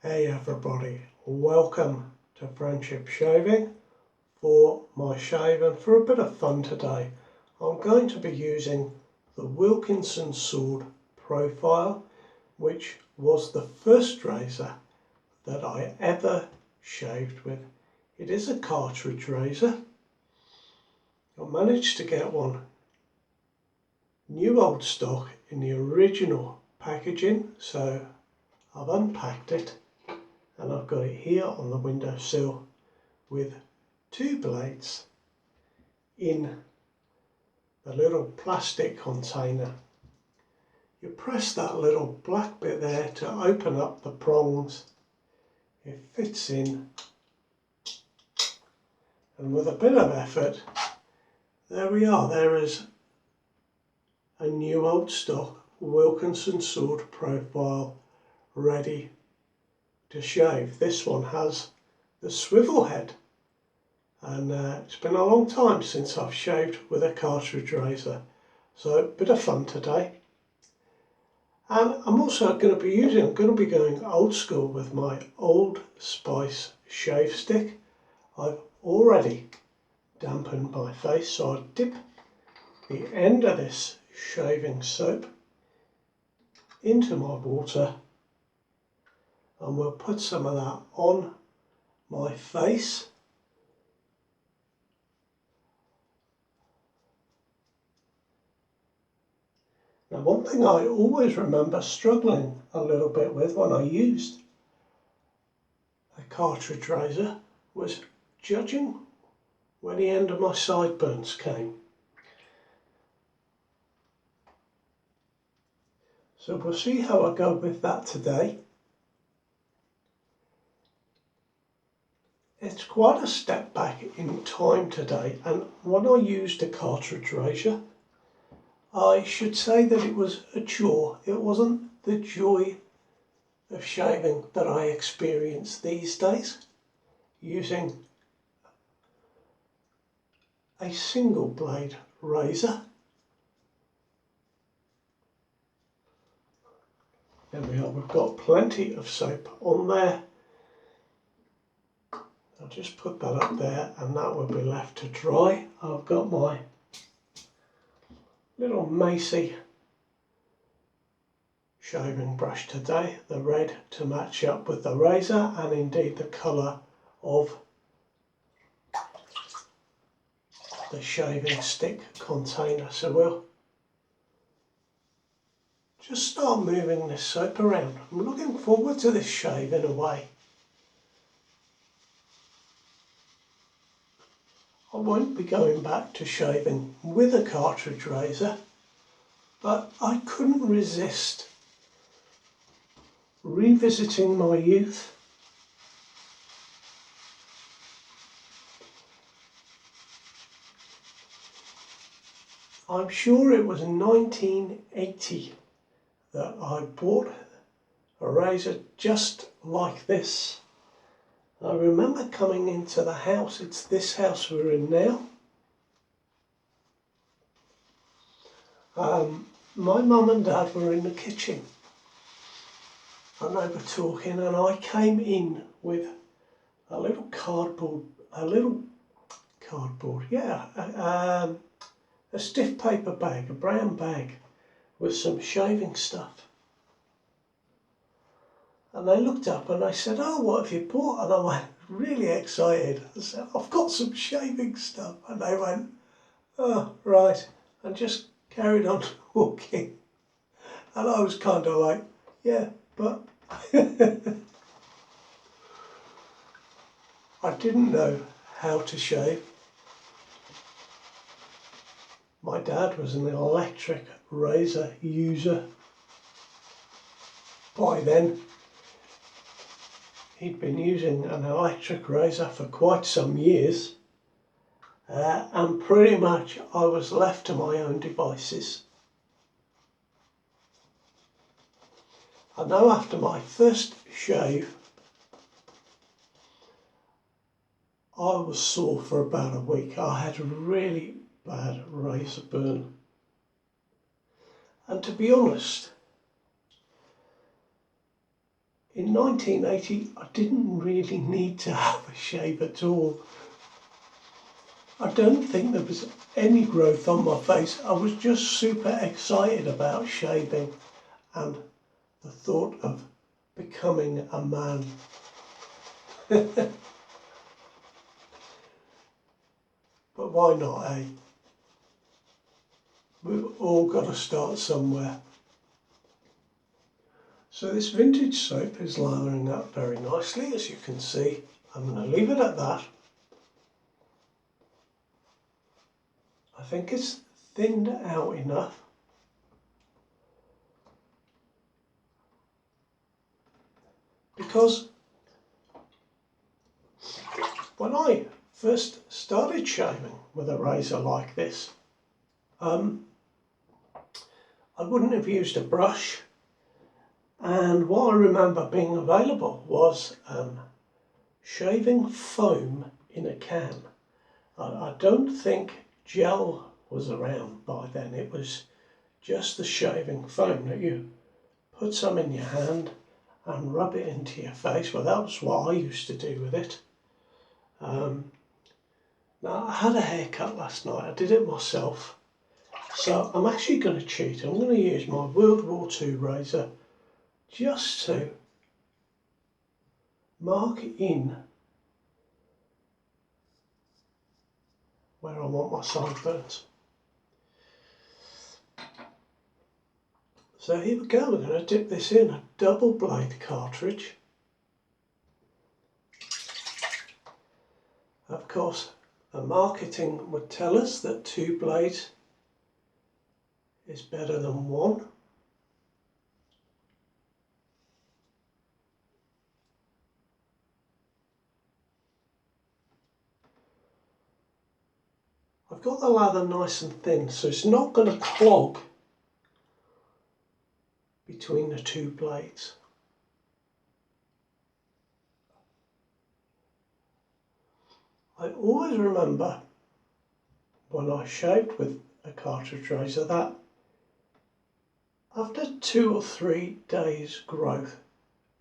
Hey everybody, welcome to Friendship Shaving. For my shaving, for a bit of fun today, I'm going to be using the Wilkinson Sword profile, which was the first razor that I ever shaved with. It is a cartridge razor. I managed to get one new old stock in the original packaging, so I've unpacked it and I've got it here on the windowsill with two blades in the little plastic container. You press that little black bit there to open up the prongs. It fits in, and with a bit of effort, there we are. There is a new old stock Wilkinson Sword profile ready to shave. This one has the swivel head, and it's been a long time since I've shaved with a cartridge razor, so a bit of fun today. And I'm also going to be going old school with my Old Spice shave stick. I've already dampened my face, so I dip the end of this shaving soap into my water, and we'll put some of that on my face. Now, one thing I always remember struggling a little bit with when I used a cartridge razor was judging where the end of my sideburns came. So we'll see how I go with that today. It's quite a step back in time today, and when I used a cartridge razor, I should say that it was a chore. It wasn't the joy of shaving that I experience these days using a single blade razor. There we are, we've got plenty of soap on there. I'll just put that up there and that will be left to dry. I've got my little Macy shaving brush today, the red to match up with the razor and indeed the colour of the shaving stick container. So we'll just start moving this soap around. I'm looking forward to this shave in a way. I won't be going back to shaving with a cartridge razor, but I couldn't resist revisiting my youth. I'm sure it was 1980 that I bought a razor just like this. I remember coming into the house, it's this house we're in now. My mum and dad were in the kitchen and they were talking, and I came in with a stiff paper bag, a brown bag with some shaving stuff. And they looked up and they said, "Oh, what have you bought?" And I went, really excited. I said, "I've got some shaving stuff." And they went, "Oh, right," and just carried on walking. And I was kind of like, yeah, but I didn't know how to shave. My dad was an electric razor user. By then, he'd been using an electric razor for quite some years, and pretty much I was left to my own devices. I know after my first shave, I was sore for about a week. I had a really bad razor burn. And to be honest, in 1980 I didn't really need to have a shave at all. I don't think there was any growth on my face. I was just super excited about shaving and the thought of becoming a man. But why not, eh? We've all got to start somewhere. So this vintage soap is lathering up very nicely, as you can see. I'm going to leave it at that. I think it's thinned out enough. Because when I first started shaving with a razor like this, I wouldn't have used a brush, and what I remember being available was shaving foam in a can. I don't think gel was around by then. It was just the shaving foam that you put some in your hand and rub it into your face. Well, that was what I used to do with it. Now, I had a haircut last night. I did it myself. So I'm actually going to cheat. I'm going to use my World War II razor just to mark in where I want my sideburns. So here we go. We're going to dip this in a double blade cartridge. Of course, the marketing would tell us that 2 blades is better than 1. I've got the lather nice and thin, so it's not going to clog between the 2 blades. I always remember when I shaved with a cartridge razor that after 2 or 3 days growth,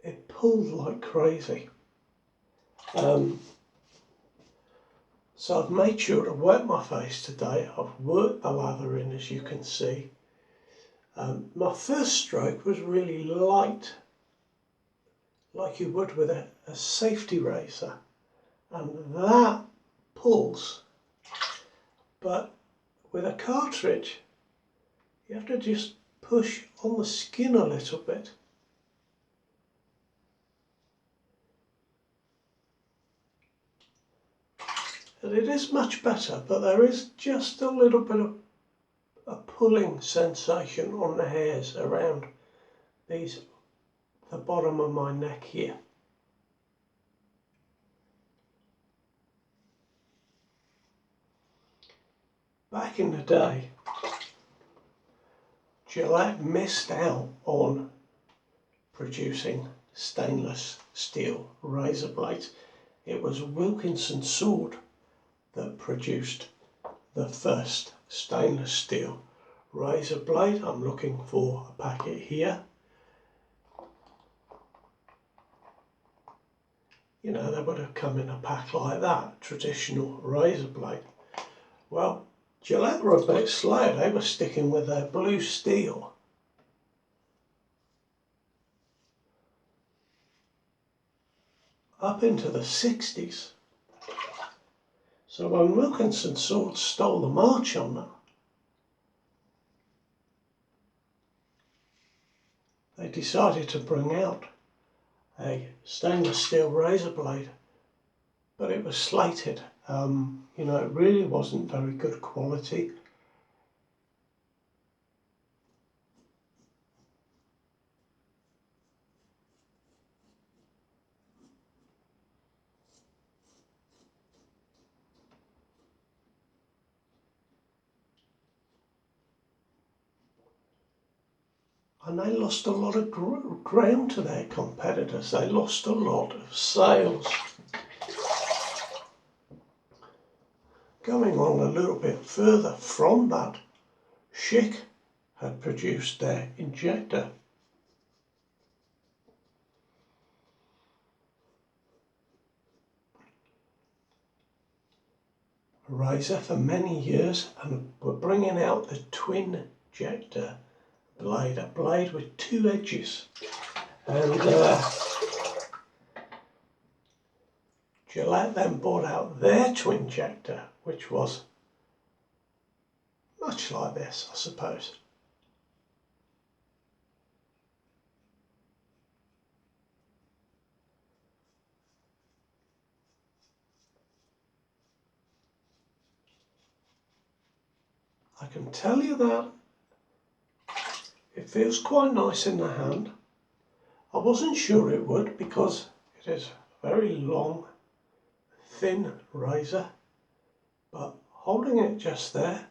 it pulled like crazy. So I've made sure to wet my face today. I've worked the lather in, as you can see. My first stroke was really light, like you would with a safety razor, and that pulls. But with a cartridge, you have to just push on the skin a little bit. And it is much better, but there is just a little bit of a pulling sensation on the hairs around the bottom of my neck here. Back in the day, Gillette missed out on producing stainless steel razor blades. It was Wilkinson Sword that produced the first stainless steel razor blade. I'm looking for a packet here. You know, they would have come in a pack like that, traditional razor blade. Well, Gillette were a bit slow. They were sticking with their blue steel. Up into the 60s. So when Wilkinson Sword stole the march on them, they decided to bring out a stainless steel razor blade, but it was slated. You know, it really wasn't very good quality. And they lost a lot of ground to their competitors. They lost a lot of sales. Going on a little bit further from that, Schick had produced their injector. razor for many years, and we're bringing out the twin ejector blade, a blade with two edges. And Gillette then brought out their twin ejector, which was much like this, I suppose. I can tell you that it feels quite nice in the hand. I wasn't sure it would because it is a very long, thin razor, but holding it just there,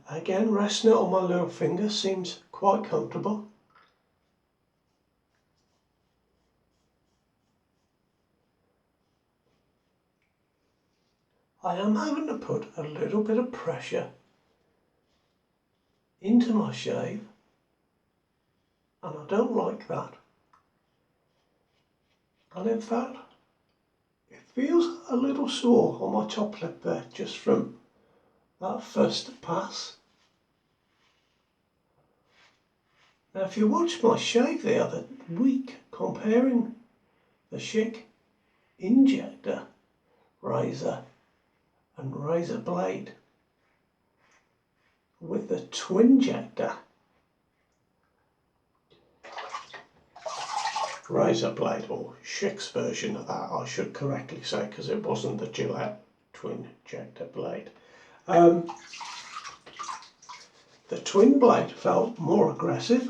again resting it on my little finger, seems quite comfortable. I am having to put a little bit of pressure into my shave, and I don't like that. And in fact, it feels a little sore on my top lip there, just from that first pass. Now, if you watched my shave the other week, comparing the Schick injector razor and razor blade with the twin ejector razor blade, or Schick's version of that, I should correctly say, because it wasn't the Gillette twin ejector blade. The twin blade felt more aggressive,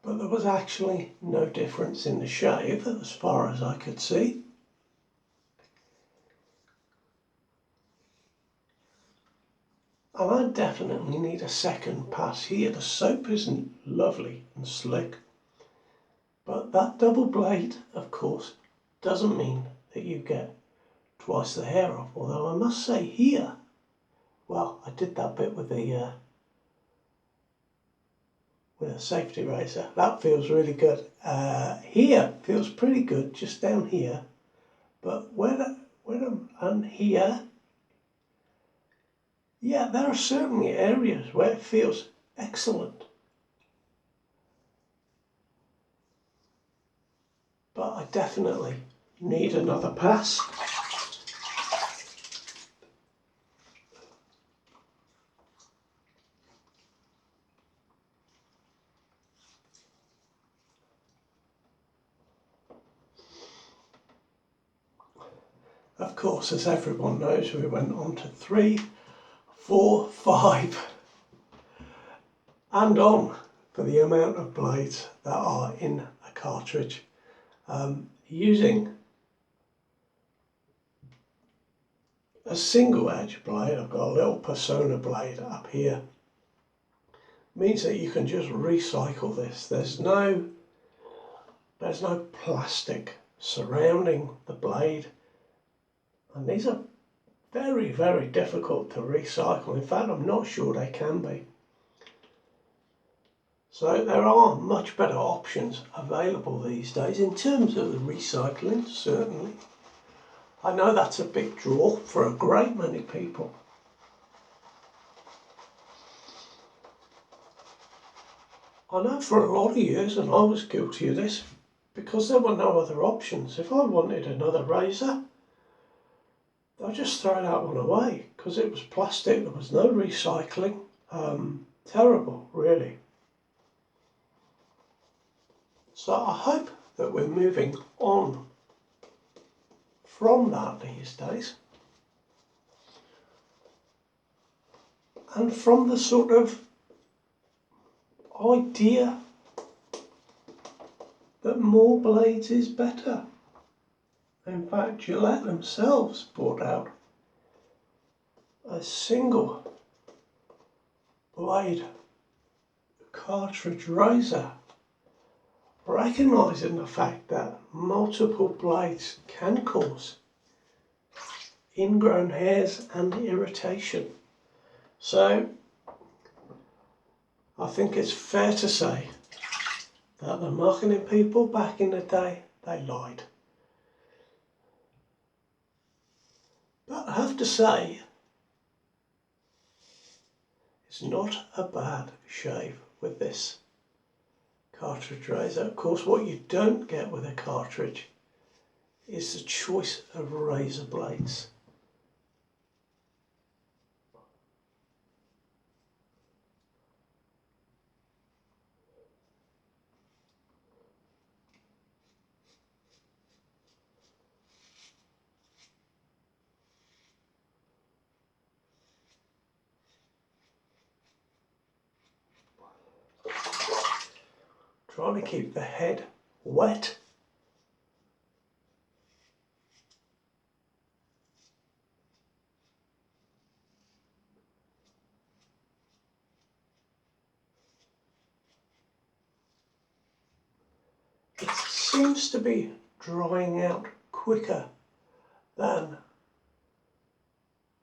but there was actually no difference in the shave as far as I could see. And I definitely need a second pass here. The soap isn't lovely and slick, but that double blade, of course, doesn't mean that you get twice the hair off. Although I must say here, well, I did that bit with a safety razor. That feels really good. Here feels pretty good, just down here, but where I'm here, yeah, there are certainly areas where it feels excellent. But I definitely need another pass. Of course, as everyone knows, we went on to 3, 4, 5 and on for the amount of blades that are in a cartridge. Using a single edge blade, I've got a little Persona blade up here, means that you can just recycle this. There's no plastic surrounding the blade, and these are very, very difficult to recycle. In fact, I'm not sure they can be. So there are much better options available these days in terms of the recycling, certainly. I know that's a big draw for a great many people. I know for a lot of years, and I was guilty of this, because there were no other options. If I wanted another razor, I'd just throw that one away because it was plastic, there was no recycling. Terrible, really. So I hope that we're moving on from that these days, and from the sort of idea that more blades is better. In fact, Gillette themselves brought out a single blade cartridge razor, recognising the fact that multiple blades can cause ingrown hairs and irritation. So I think it's fair to say that the marketing people back in the day they lied. But I have to say, it's not a bad shave with this cartridge razor. Of course, what you don't get with a cartridge is the choice of razor blades. Trying to keep the head wet. It seems to be drying out quicker than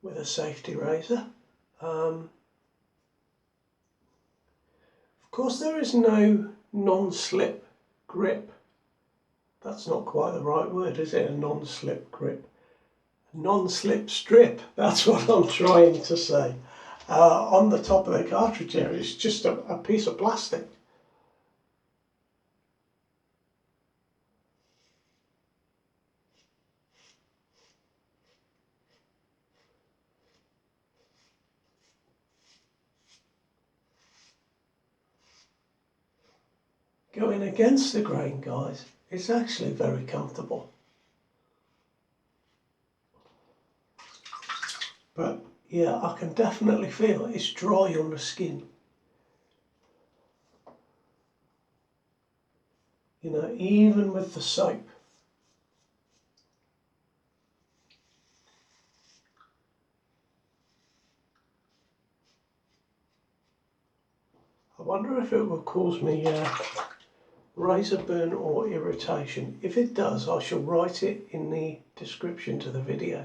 with a safety razor. Of course, there is no non-slip grip. That's not quite the right word, is it? A non-slip grip. Non-slip strip, that's what I'm trying to say. On the top of the cartridge area, it's just a piece of plastic. Going against the grain, guys, it's actually very comfortable. But yeah, I can definitely feel it's dry on the skin. You know, even with the soap. I wonder if it will cause me razor burn or irritation. If it does, I shall write it in the description to the video.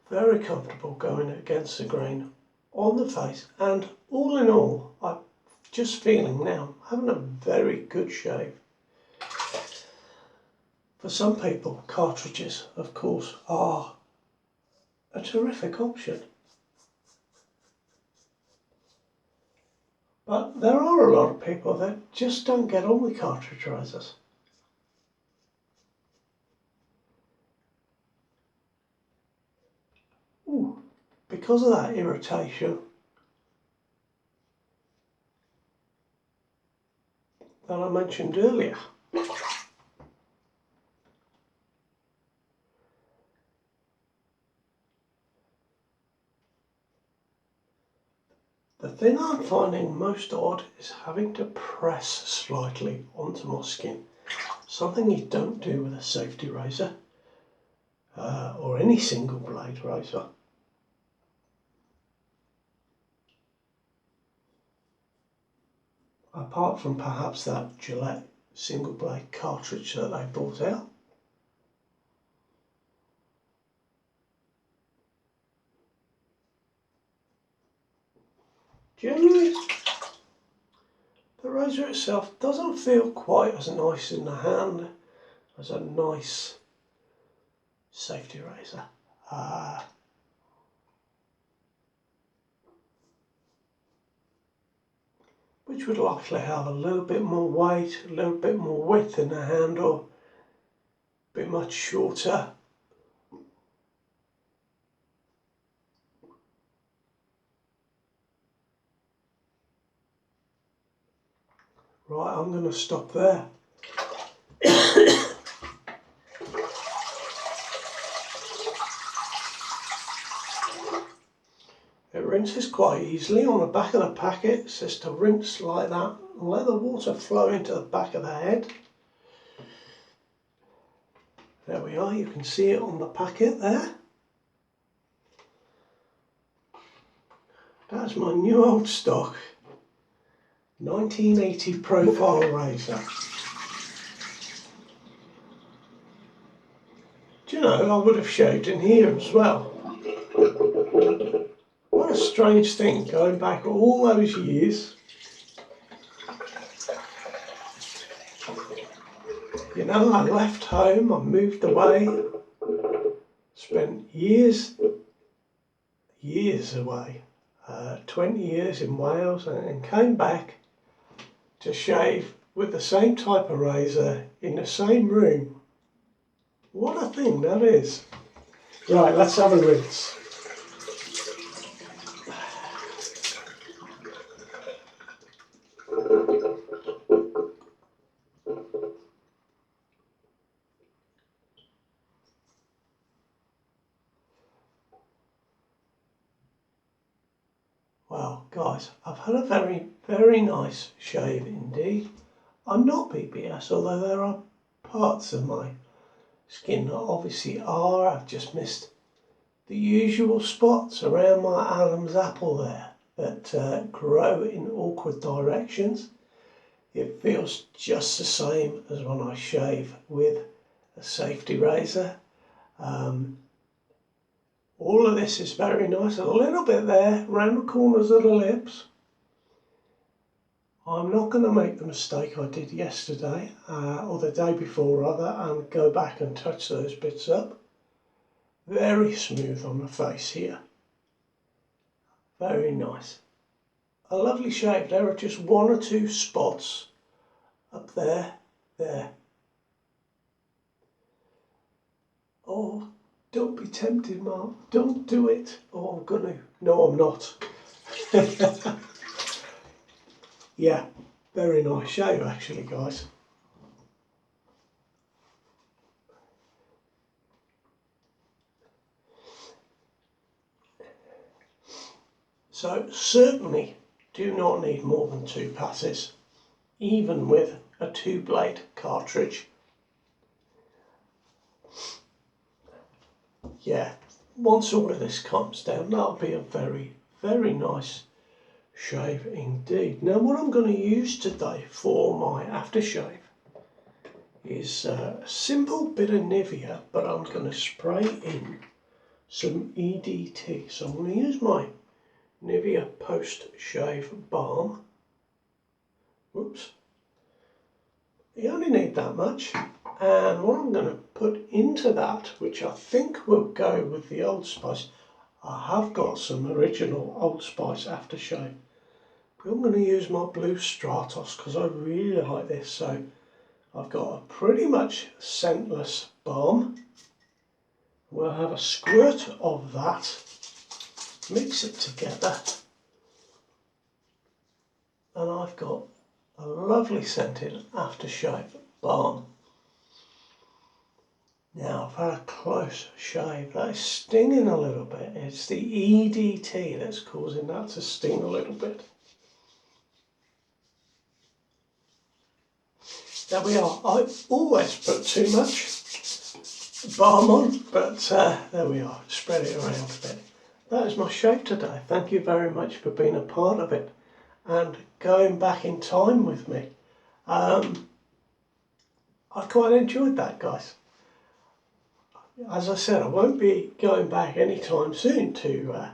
Very comfortable going against the grain on the face, and all in all, I'm just feeling now having a very good shave. For some people, cartridges, of course, are a terrific option. But there are a lot of people that just don't get on with cartridge razors. Ooh, because of that irritation that I mentioned earlier. The thing I'm finding most odd is having to press slightly onto my skin. Something you don't do with a safety razor or any single blade razor. Apart from perhaps that Gillette single blade cartridge that they brought out. Generally, the razor itself doesn't feel quite as nice in the hand as a nice safety razor. Which would likely have a little bit more weight, a little bit more width in the handle, a bit much shorter. Right, I'm going to stop there. It rinses quite easily. On the back of the packet it says to rinse like that and let the water flow into the back of the head. There we are, you can see it on the packet there. That's my new old stock 1980 profile razor. you know, I would have shaved in here as well. What a strange thing, going back all those years. You know, I left home, I moved away, spent years away, 20 years in Wales, and came back to shave with the same type of razor in the same room. What a thing that is. Right, let's have a rinse. Well, guys, I've had a very, very nice shave indeed. I'm not PBS, although there are parts of my skin that obviously are. I've just missed the usual spots around my Adam's apple there that grow in awkward directions. It feels just the same as when I shave with a safety razor. All of this is very nice. A little bit there around the corners of the lips. I'm not going to make the mistake I did yesterday or the day before rather, and go back and touch those bits up. Very smooth on the face here. Very nice. A lovely shave. There are just one or two spots up there. Oh, don't be tempted, Mark. Don't do it. Oh, I'm gonna. No, I'm not. Yeah, very nice shave actually, guys. So certainly do not need more than 2 passes, even with a 2-blade cartridge. Yeah, once all of this comes down, that'll be a very, very nice shave indeed. Now what I'm going to use today for my aftershave is a simple bit of Nivea, but I'm going to spray in some EDT. So I'm going to use my Nivea post-shave balm. Whoops. You only need that much. And what I'm going to put into that, which I think will go with the Old Spice, I have got some original Old Spice aftershave. But I'm going to use my blue Stratos because I really like this. So I've got a pretty much scentless balm. We'll have a squirt of that, mix it together, and I've got a lovely scented aftershave balm. Now I've had a close shave. That is stinging a little bit. It's the EDT that's causing that to sting a little bit. There we are. I always put too much balm on, but there we are. Spread it around a bit. That is my shave today. Thank you very much for being a part of it and going back in time with me. I quite enjoyed that, guys. As I said, I won't be going back anytime soon to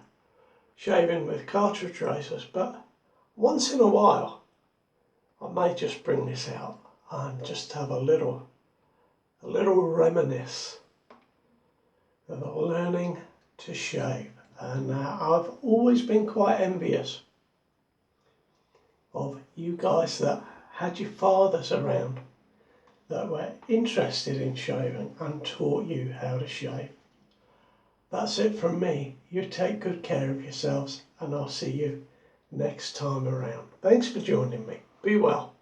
shaving with cartridge razors, but once in a while I may just bring this out and just have a little reminisce of learning to shave. And I've always been quite envious of you guys that had your fathers around that were interested in shaving and taught you how to shave. That's it from me. You take good care of yourselves and I'll see you next time around. Thanks for joining me. Be well.